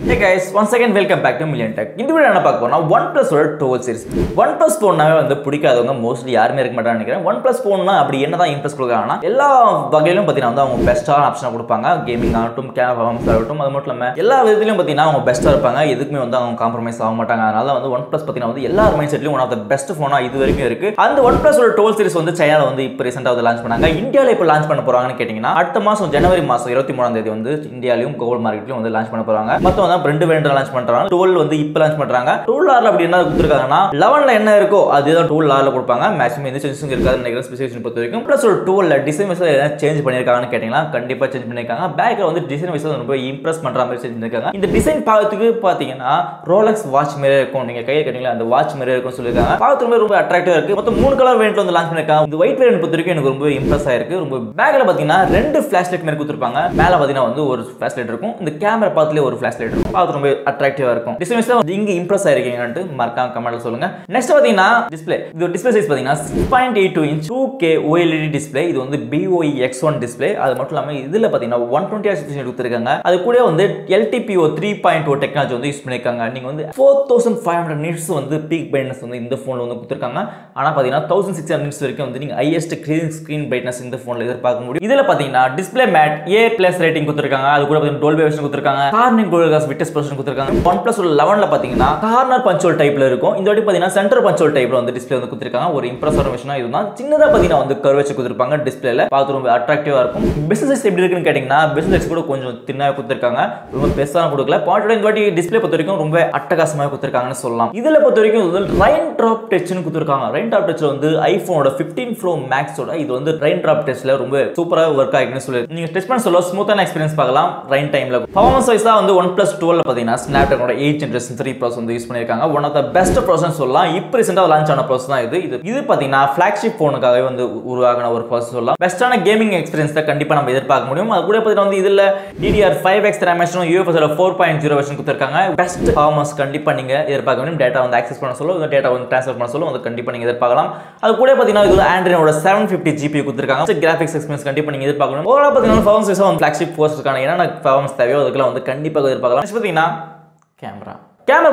Hey guys, once again welcome back to Million Tech. இந்த video என்ன பார்க்க போறோம்னா OnePlus ஓட 12 series. OnePlus போன்னாவே வந்து பிடிக்காதவங்க மோஸ்ட்லி யாருமே இருக்க மாட்டாங்கன்னு நினைக்கிறேன். OnePlus போன்னா அப்படி என்னதான் இம்ப்ரெஸ் கொடுக்கறாங்கன்னா எல்லா வகையிலும் பாத்தீங்கன்னா வந்து அவங்க பெஸ்ட்டான ஆப்ஷனை கொடுப்பாங்க. கேமிங் ஆகட்டும், கேமரா ஆகட்டும், அது மட்டும் இல்லாம எல்லா விதத்திலும் பாத்தீங்கன்னா அவங்க பெஸ்ட்டா இருப்பாங்க. எதுக்குமே வந்து அவங்க காம்ப்ரமைஸ் ஆக மாட்டாங்க. அதனால வந்து OnePlus பாத்தீங்கன்னா வந்து எல்லா மைண்ட் செட்லயும் ஒன் ஆஃப் தி பெஸ்ட் போனா இது வரைக்கும் இருக்கு. அந்த OnePlus ஓட 12 series வந்து சைனால வந்து இப்போ ரீசன்ட்டா வந்து லான்ச் பண்ணாங்க. இந்தியால இப்போ லான்ச் பண்ண போறாங்கன்னு கேட்டிங்கன்னா அடுத்த மாசம் ஜனவரி மாசம் 23ஆம் தேதி வந்து இந்தியாலயும் குளோபல் மார்க்கெட்லயும் வந்து லான்ச் பண்ண போறாங்க. மொத்தம் வந்து ரெண்டு வேரியன்ட் லான்ச் பண்றாங்க. 12 வந்து இப்போ லான்ச் பண்றாங்க. 12R அப்படி என்ன கொடுத்திருக்காங்கன்னா 11ல என்ன இருக்கோ அதுதான் 12Rல கொடுப்பாங்க. மேக்ஸிமம் எந்த சேஞ்சஸும் இருக்காதுன்னு நினைக்கிறேன் ஸ்பெசிஃபிகேஷன் பொறுத்த வரைக்கும். பிளஸ் ஒரு 12ல டிசைன் வைஸ் ஏதாவது சேஞ்ச் பண்ணிருக்காங்கன்னு கேட்டிங்கன்னா கண்டிப்பா சேஞ்ச் பண்ணிருக்காங்க. பேக்ல வந்து டிசைன் வைஸ் ரொம்ப இம்ப்ரெஸ் பண்ற மாதிரி சேஞ்ச் பண்ணிருக்காங்க. இந்த டிசைன் பார்க்கிறதுக்கு பாத்தீங்கன்னா ரோலெக்ஸ் வாட்ச் மாதிரி இருக்கும். நீங்க கையில கேட்டீங்களா அந்த வாட்ச் மாதிரி இருக்கும்னு சொல்லிருக்காங்க. பார்க்கிறதுக்கு ரொம்ப அட்ராக்டிவா இருக்கு. மொத்தம் 3 கலர் வேரியன்ட் வந்து லான்ச் பண்ணிருக்காங்க. இந்த ஒயிட் வேரியன்ட் பொறுத்த வரைக்கும் எனக்கு ரொம்ப இம்ப்ரெஸ் ஆயிருக்கு. ரொம்ப பேக்ல பாத்தீங்கன்னா ரெண்டு ஃபிளாஷ் லைட் மாதிரி கொடுத்திருப்பாங்க. மேல பாத்தீங்கன்னா வந்து ஒரு ஃபிளாஷ் லைட் இருக்கும். இந்த கேமரா பாத்துலயே ஒரு ஃபிளாஷ் லைட் இருக்கும். பார்க்க ரொம்ப அட்ராக்டிவா இருக்கும். டிசைன் வைஸ்ல நீங்க இம்ப்ரெஸ் ஆயிருக்கீங்கன்னு மறக்காம கமெண்ட்ல சொல்லுங்க. நெக்ஸ்ட் பாத்தீங்கன்னா டிஸ்ப்ளே. இது டிஸ்ப்ளே சைஸ் பாத்தீங்கன்னா 6.82 inch 2K OLED டிஸ்ப்ளே. இது வந்து BOE X1 டிஸ்ப்ளே. அது மட்டும் இல்லாம இதுல பாத்தீங்கன்னா 120 Hz கொடுத்திருக்காங்க. அது கூட வந்து LTPO 3.0 டெக்னாலஜி வந்து யூஸ் பண்ணிருக்காங்க. நீங்க வந்து 4500 nits வந்து பீக் பிரைட்னஸ் வந்து இந்த போன்ல வந்து கொடுத்திருக்காங்க. ஆனா பாத்தீங்கன்னா 1600 nits வரைக்கும் வந்து நீங்க ஹையஸ்ட் ஸ்கிரீன் பிரைட்னஸ் இந்த போன்ல எதிர்பார்க்க முடியும். இதுல பாத்தீங்கன்னா டிஸ்ப்ளே மேட் A+ ரேட்டிங் கொடுத்திருக்காங்க. அது கூட பாத்தீங்கன்னா Dolby Vision கொடுத்திருக்காங்க. Corning gold glass witness projection கொடுத்திருக்காங்க. OnePlus 11ல பாத்தீங்கன்னா கார்னர் பஞ்ச் டைப்ல இருக்கும். இந்த வாட்டி பாத்தீங்கன்னா சென்டர் பஞ்ச் டைப்ல வந்து டிஸ்ப்ளே வந்து கொடுத்திருக்காங்க. ஒரு இம்ப்ரெசிவ் விஷயமா இதுதான். சின்னதா பாத்தீங்கன்னா வந்து கர்வேச்சர் கொடுத்திருப்பாங்க டிஸ்ப்ளேல. பார்த்து ரொம்ப அட்ராக்டிவா இருக்கும். பிசினஸ் சைஸ் எப்படி இருக்குன்னு கேட்டிங்கன்னா பிசினஸ் சைஸ் கூட கொஞ்சம் தின்னாக கொடுத்திருக்காங்க. ரொம்ப பெருசான கொடுக்கல. பாட்டோட இந்த வாட்டி டிஸ்ப்ளே பொறுத்த வரைக்கும் ரொம்ப அட்டகாசமாக கொடுத்திருக்காங்கன்னு சொல்லலாம். இதுல பொறுத்த வரைக்கும் ரெயின் டிராப் டச்னு கொடுத்திருக்காங்க. ரெயின் டிராப் டச்ல வந்து ஐபோனோட 15 Pro Max ஓட இது வந்து ரெயின் டிராப் டச்ல ரொம்ப சூப்பரா வொர்க் ஆகுதுன்னு சொல்லி நீங்க டெஸ்ட் பண்ண சொல்ல ஸ்மூத்தான எக்ஸ்பீரியன்ஸ் பார்க்கலாம் ரெயின் டைம்ல. பர்ஃபார்மன்ஸ் வைஸா வந்து OnePlus 12ல பாத்தீங்கன்னா Snapdragon 8 Generation 3 ப்ராசஸர் வந்து யூஸ் பண்ணிருக்காங்க. One of the best processor சொல்லலாம். இப்போ ரீசன்ட்டா லான்ச் ஆன ப்ராசஸர் தான் இது பாத்தீங்கன்னா Flagship போனுக்காகவே வந்து உருவாக்கின ஒரு ப்ராசஸர் சொல்லலாம். பெஸ்டான கேமிங் எக்ஸ்பீரியன்ஸ் தான் கண்டிப்பா நம்ம எதிர்பார்க்க முடியும். அது கூட பாத்தீங்கன்னா வந்து இதுல DDR5X RAM UFS 4.0 வெர்ஷன் கொடுத்திருக்காங்க. பெஸ்ட் பர்ஃபார்மன்ஸ் கண்டிப்பா நீங்க எதிர்பார்க்க முடியும். டேட்டா வந்து ஆக்சஸ் பண்ண சொல்ல இந்த டேட்டா வந்து ட்ரான்ஸ்ஃபர் பண்ண சொல்ல அது கண்டிப்பா நீங்க எதிர்பார்க்கலாம். அது கூட பாத்தீங்கன்னா இது Android 750 GPU கொடுத்திருக்காங்க. கிராபிக்ஸ் எக்ஸ்பீரியன்ஸ் கண்டிப்பா நீங்க எதிர்பார்க்கணும். ஓவரால் பாத்தீங்கன்னா பர்ஃபார்மன்ஸ் வைஸா வந்து Flagship போஸ்ட்கான என்னென்ன பர்ஃபார்மன்ஸ் தேவையோ அதுக்கெல்லாம் வந்து கண்டிப்பா எதிர்பார்க்கலாம். நெக்ஸ்ட் பாத்தீங்கன்னா கேமரா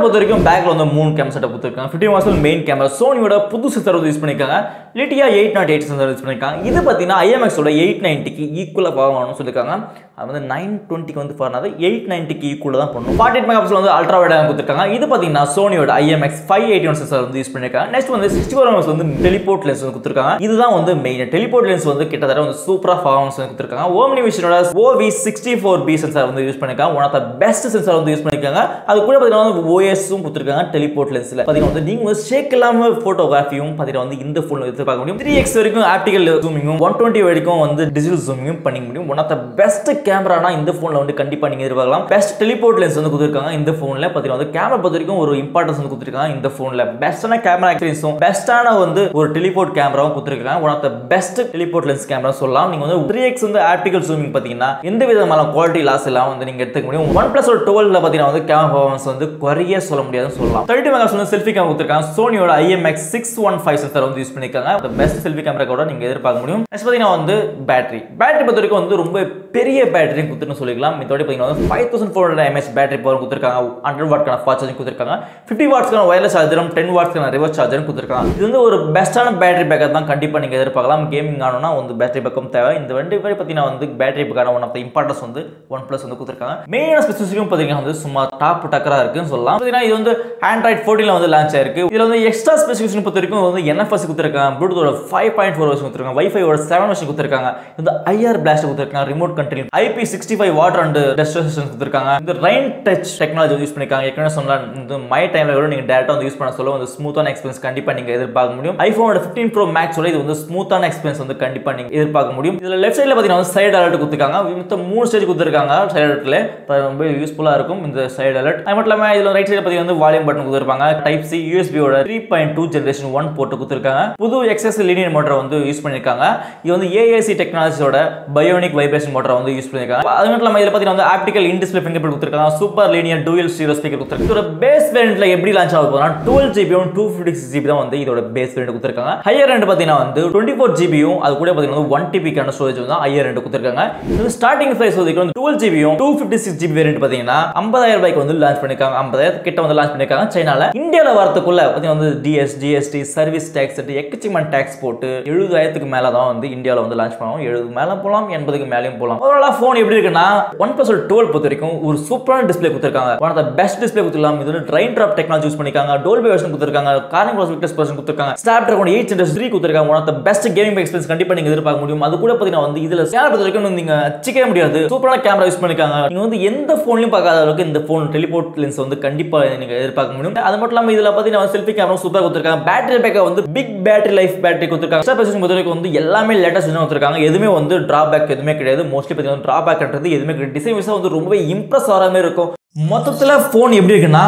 பொறுத்த வரைக்கும் பேக்ல வந்து 3 கேமரா செட்டப் கொடுத்திருக்காங்க. 15 வாட்ஸ் மெயின் கேமரா சோனியோட புது சென்சார் வந்து யூஸ் பண்ணிருக்காங்க. LYT 808 சென்சார் யூஸ் பண்ணிருக்காங்க. இது பாத்தீங்கன்னா IMX ஓட 890க்கு ஈக்குவலா பவர்னு சொல்லிருக்காங்க. அது வந்து 920க்கு வந்து ஃபார்னாது 890க்கு ஈக்குவலா தான் பண்ணும். 48 மெகாபிக்சல் வந்து அல்ட்ரா வைட் கொடுத்திருக்காங்க. இது பாத்தீங்கன்னா சோனியோட IMX 581 சென்சார் வந்து யூஸ் பண்ணிருக்காங்க. நெக்ஸ்ட் வந்து 64 மெகாபிக்சல் வந்து டெலிபோர்ட் லென்ஸ் வந்து கொடுத்திருக்காங்க. இதுதான் வந்து மெயின் டெலிபோர்ட் லென்ஸ் வந்து கிட்டத்தட்ட வந்து சூப்பரா பர்ஃபார்மன்ஸ் வந்து கொடுத்திருக்காங்க. Omni Visionோட OV64B சென்சார் வந்து யூஸ் பண்ணிருக்காங்க. One of the best sensor வந்து யூஸ் பண்ணிருக்காங்க. அது கூட பாத்தீங்கன்னா OS-உம் கொடுத்திருக்காங்க டெலிபோர்ட் லென்ஸ்ல. பாத்தீங்கன்னா வந்து நீங்க ஷேக் இல்லாம போட்டோகிராஃபியும் பாத்தீங்கன்னா வந்து இந்த போன்ல எடுத்து பார்க்க முடியும். 3x வரைக்கும் ஆப்டிகல் ஜூமிங்கும் 120 வரைக்கும் வந்து டிஜிட்டல் ஜூமிங்கும் பண்ணிக்க முடியும். ஒன் ஆஃப் தி பெஸ்ட் கேமரானா இந்த போன்ல வந்து கண்டிப்பா நீங்க எதிர்பார்க்கலாம். பெஸ்ட் டெலிபோர்ட் லென்ஸ் வந்து கொடுத்திருக்காங்க இந்த போன்ல. பாத்தீங்கன்னா வந்து கேமரா பொறுத்த வரைக்கும் ஒரு இம்பார்ட்டன்ஸ் வந்து கொடுத்திருக்காங்க இந்த போன்ல. பெஸ்டான கேமரா எக்ஸ்பீரியன்ஸும் பெஸ்டான வந்து ஒரு டெலிபோர்ட் கேமராவும் கொடுத்திருக்காங்க. One of the best teleport lens camera சொல்லலாம். நீங்க வந்து 3x வந்து ஆப்டிகல் ஜூமிங் பாத்தீங்கன்னா எந்த விதமான குவாலிட்டி லாஸ் இல்லாம வந்து நீங்க எடுத்துக்க முடியும். OnePlus 12ல பாத்தீங்கன்னா வந்து கேமரா பர்ஃபார்மன்ஸ் வந்து குறைய சொல்ல முடியாதுன்னு சொல்லலாம். 30 மெகாபிக்சல் வந்து செல்ஃபி கேமரா கொடுத்திருக்காங்க. சோனியோட IMX 615 சென்சார் வந்து யூஸ் பண்ணிருக்காங்க. the best செல்ஃபி கேமரா கூட நீங்க எதிர்பார்க்க முடியும். நெக்ஸ்ட் பாத்தீங்கன்னா வந்து பேட்டரி பொறுத்த வரைக்கும் வந்து ரொம்ப பெரிய பேட்டரி கொடுத்துன்னு சொல்லிக்கலாம். இதோட பாத்தீங்கன்னா 5400 mAh பேட்டரி பவர் கொடுத்திருக்காங்க. 100 வாட்க்கான ஃபாஸ்ட் சார்ஜிங் கொடுத்திருக்காங்க. 50 வாட்ஸ்க்கான வயர்லெஸ் சார்ஜரும் 10 வாட்ஸ்க்கான ரிவர்ஸ் சார்ஜரும் கொடுத்திருக்காங்க. இது வந்து ஒரு பெஸ்டான பேட்டரி பேக்கப் தான் கண்டிப்பா நீங்க எதிர்பார்க்கலாம். கேமிங் ஆனோம்னா வந்து பேட்டரி பேக்கப் தேவை. இந்த வண்டி பாத்தீங்கன்னா வந்து பேட்டரி பேக்கான ஒன் ஆஃப் தி இம்பார்ட்டன்ஸ் வந்து OnePlus வந்து கொடுத்திருக்காங்க. மெயினான ஸ்பெசிஃபிக்கும் பாத்தீங்கன்னா வந்து சும்மா டாப் டக்கரா இருக்குன்னு சொல்லலாம். பாத்தீங்கன்னா இது வந்து Android 14ல வந்து லான்ச் ஆயிருக்கு. இதுல வந்து எக்ஸ்ட்ரா ஸ்பெசிஃபிகேஷன் பொறுத்த வரைக்கும் வந்து NFC கொடுத்திருக்காங்க. Bluetooth 5.4 வெர்ஷன் கொடுத்திருக்காங்க. Wi-Fi 7 வெர்ஷன் கொடுத்திருக்காங்க. இந்த IR பிளாஸ்ட் கொடுத்திருக்காங்க. Remote control IP65 water and dust resistance கொடுத்திருக்காங்க. இந்த ரெயின் டச் டெக்னாலஜி யூஸ் பண்ணிருக்காங்க. ஏற்கனவே சொன்னா இந்த மை டைம்ல கூட நீங்க டைரக்டா வந்து யூஸ் பண்ண சொல்ல வந்து ஸ்மூத்தான எக்ஸ்பீரியன்ஸ் கண்டிப்பா நீங்க எதிர்பார்க்க முடியும். iPhoneோட 15 Pro Max ஓட இது வந்து ஸ்மூத்தான எக்ஸ்பீரியன்ஸ் வந்து கண்டிப்பா நீங்க எதிர்பார்க்க முடியும். இதுல லெஃப்ட் சைடுல பாத்தீங்கன்னா சைடு அலர்ட் கொடுத்திருக்காங்க. மொத்தம் 3 ஸ்டேஜ் கொடுத்திருக்காங்க. சைடு அலர்ட்ல ரொம்ப யூஸ்ஃபுல்லா இருக்கும் இந்த சைடு அலர்ட். அது மட்டும் இல்லாம இதுல ரைட் சைடுல பாத்தீங்கன்னா வந்து வால்யூம் பட்டன் கொடுத்திருப்பாங்க. Type C USB ஓட 3.2 Generation 1 போர்ட் கொடுத்திருக்காங்க. புது XS linear மோட்டார் வந்து யூஸ் பண்ணிருக்காங்க. இது வந்து AAC டெக்னாலஜியோட பயோனிக் வைப்ரேஷன் மோட்டார் வந்து யூஸ் பண்ணிருக்காங்க. அது மட்டும் இல்லாம இதுல பாத்தீங்கன்னா வந்து optical in display fingerprint கொடுத்திருக்காங்க. Super linear dual stereo speaker கொடுத்திருக்காங்க. இதோட பேஸ் வேரியன்ட்ல எப்படி லான்ச் ஆக போகுதுனா 12GB 256GB தான் வந்து இதோட பேஸ் வேரியன்ட் கொடுத்திருக்காங்க. ஹையர் எண்ட் பாத்தீங்கன்னா வந்து 24GB அது கூட பாத்தீங்கன்னா 1TB கான ஸ்டோரேஜ் வந்து ஹையர் எண்ட் கொடுத்திருக்காங்க. இது ஸ்டார்டிங் பிரைஸ் வந்து 12GB 256GB வேரியன்ட் பாத்தீங்கன்னா 50,000 ரூபாய்க்கு வந்து லான்ச் பண்ணிருக்காங்க. 50,000 கிட்ட வந்து லான்ச் பண்ணிருக்காங்க. சைனால இந்தியால வரதுக்குள்ள பாத்தீங்கன்னா வந்து டிஎஸ் ஜிஎஸ்டி சர்வீஸ் டாக்ஸ் எக்கச்சக்கமான டாக்ஸ் போட்டு 70,000க்கு மேல தான் வந்து இந்தியால வந்து லான்ச் பண்ணுவாங்க. 70 மேல போலாம் 80க்கு மேலயும் போலாம். ஓவராலா போன் எப்படி இருக்குன்னா OnePlus 12 பொறுத்த வரைக்கும் ஒரு சூப்பரான டிஸ்ப்ளே கொடுத்திருக்காங்க. One of the best display கொடுத்திருக்காங்க. இது ட்ரைன் டிராப் டெக்னாலஜி யூஸ் பண்ணிருக்காங்க. டோல்பி வெர்ஷன் கொடுத்திருக்காங்க. கார்னிங் ப்ளஸ் வெர்ஷன் கொடுத்திருக்காங்க. Snapdragon 8 Gen 3 கொடுத்திருக்காங்க. One of the best gaming experience கண்டிப்பா நீங்க எதிர்பார்க்க முடியும். அது கூட பாத்தீங்கன்னா வந்து இதுல கேமரா பொறுத்த வரைக்கும் நீங்க அச்சிக்கவே முடியாது. சூப்பரான கேமரா யூஸ் பண்ணிருக்காங்க. நீங்க வந்து எந்த போன்லயும் பார்க்காத அளவுக்கு இந்த போன் டெலிபோர்ட் லென்ஸ் வந்து கண்டிப்பா நீங்க எதிர்பார்க்க முடியும். அது மட்டும் இல்லாம இதுல பாத்தீங்கன்னா செல்ஃபி கேமரா சூப்பரா கொடுத்திருக்காங்க. பேட்டரி பேக்கப் வந்து பிக் பேட்டரி லைஃப் பேட்டரி கொடுத்திருக்காங்க. எக்ஸ்ட்ரா ப்ரைசிங் பொறுத்த வரைக்கும் வந்து எல்லாமே லேட்டஸ்ட் கொடுத்திருக்காங்க. எதுவுமே வந்து டிராபேக் எதுவுமே கிடையாது. மோஸ்ட்லி பாத்தீங்கன்னா டிராபேக்ன்றது எதுவுமே கிடையாது. டிசைன் வைஸா வந்து ரொம்ப இம்ப்ரெஸ் ஆகிற மாதிரி இருக்கும். மொத்தத்துல போன் எப்படி இருக்குன்னா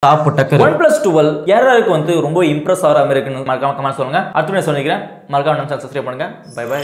டாப் டக்கர். OnePlus 12 யாராருக்கு வந்து ரொம்ப இம்ப்ரெஸ் ஆகிற மாதிரி இருக்குன்னு மறக்காம கமெண்ட் சொல்லுங்க. அடுத்த வீடியோல சொல்லிக்கிறேன். மறக்காம நம்ம சேனலை சப்ஸ்கிரைப் பண்ணுங்க. Bye by.